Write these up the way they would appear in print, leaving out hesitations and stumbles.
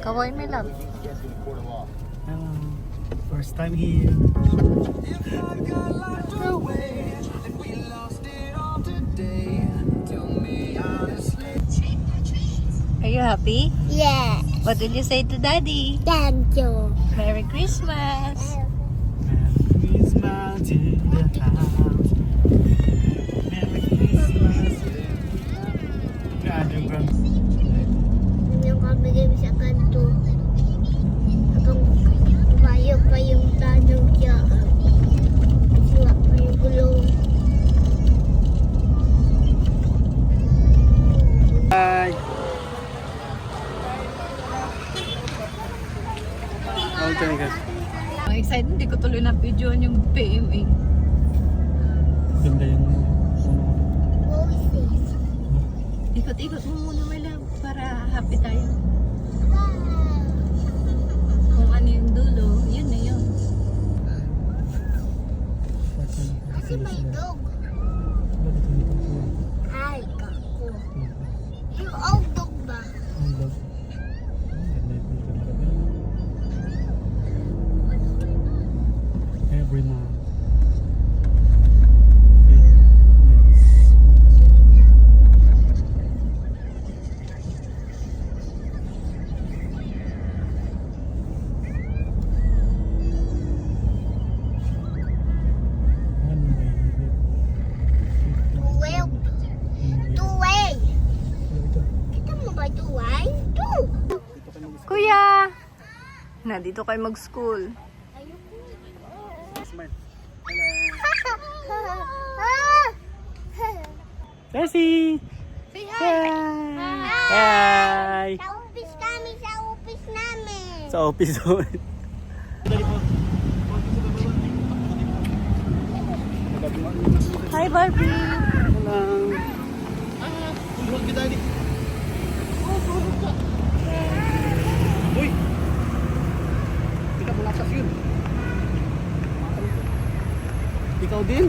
Kaway may love. First time here. Are you happy? Yeah. What did you say to Daddy? Thank you. Merry Christmas! Merry Christmas in the house. Merry Christmas. Underground. Yung kabigay mo sa kanto. Habang tumayo pa yung tanong siya. Siya pa yung gulong. Bye. Okay, guys. Ang excited, hindi ko tuloy na videoan yung PMA. Ganda yung What is this? Ikot-ikot mo muna may love para happy tayo. Wow. Kung ano yung dulo, yun na yun. Kasi may dog. Ay, kako. Yung old dog ba? Every month. Well, two-way. Kita mo ba two-way? Two. Kuya! Na, dito kayo mag-school. Smart. Ah! Tessie! Say Hi! Hi! Sa office kami, sa office namin. Sa office doon. Hi, Barbie! Walang... Uy! Tika mo lakas yun. Ikaw din?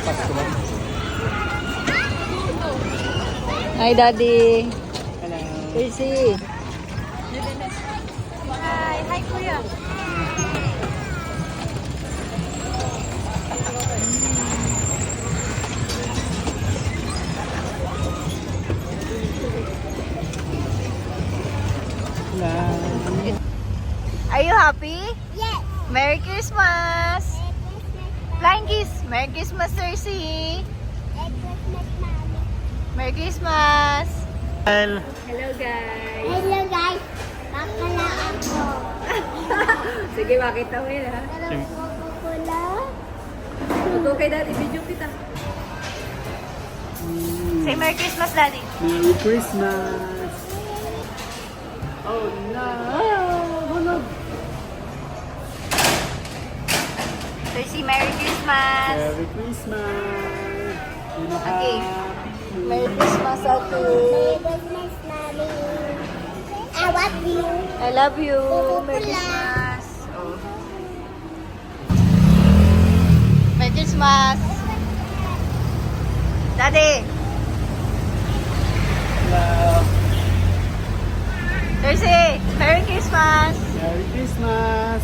Pasko ba? Hi, Daddy! Hello. Tracy! Hi! Hi, Kuya! Hello. Are you happy? Yes. Merry Christmas! Flying kiss! Merry Christmas, Cersei! Christmas, Mami. Merry Christmas! Hello. Hello, guys! Hello guys. Bakala ako. Sige, makita mo yun, ha? Pero Coca-Cola. Ito kay Daddy, video kita. Say Merry Christmas, Daddy! Merry Christmas. Oh no. Hulog. Cersei, Merry Christmas! Merry Christmas. Okay. Merry Christmas, Ate! Merry Christmas, Mami. I love you. I love you! Merry Coca-Cola. Christmas! Oh. Merry Christmas! Daddy! Hello. Cersei, Merry Christmas! Merry Christmas.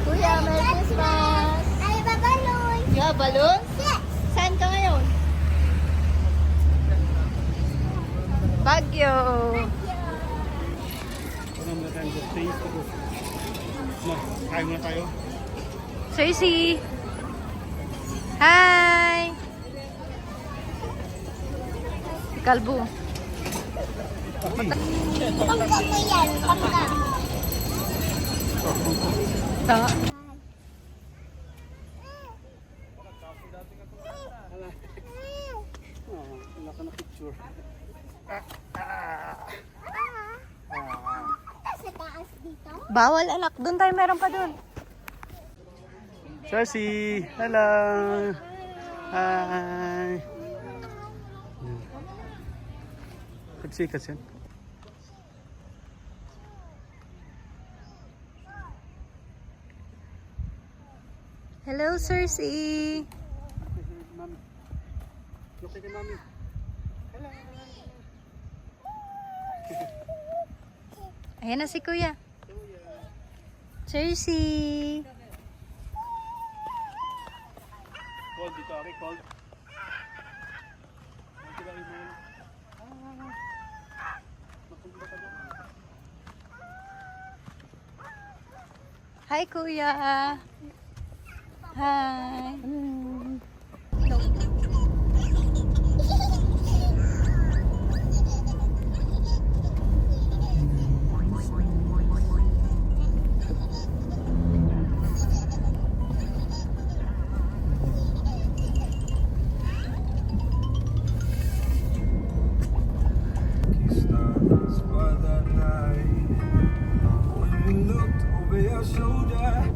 Kuya, Merry Christmas! Ay, babalon. Yeah, balloons? Yes. Saan ka ngayon? Baguio! Ano muna tayo sa face ko? No, kain muna tayo. Cersei! Hi! Kalbo. Pangka mo yan. Pangka. Tanga. Oh, wala ka na picture. Sa taas dito. Bawal anak. Doon tayo meron pa doon. Cersei, hello. Hi. Pagsikat yan. Hello, Cersei. Mami. Look kay mami. Hello. Ayan na si Kuya. Cersei. Cold dito, okay, cold. Cold dito, okay, matumba ka doon. Hi, Kuya. Hi. Stars by that night. When we looked over your shoulder,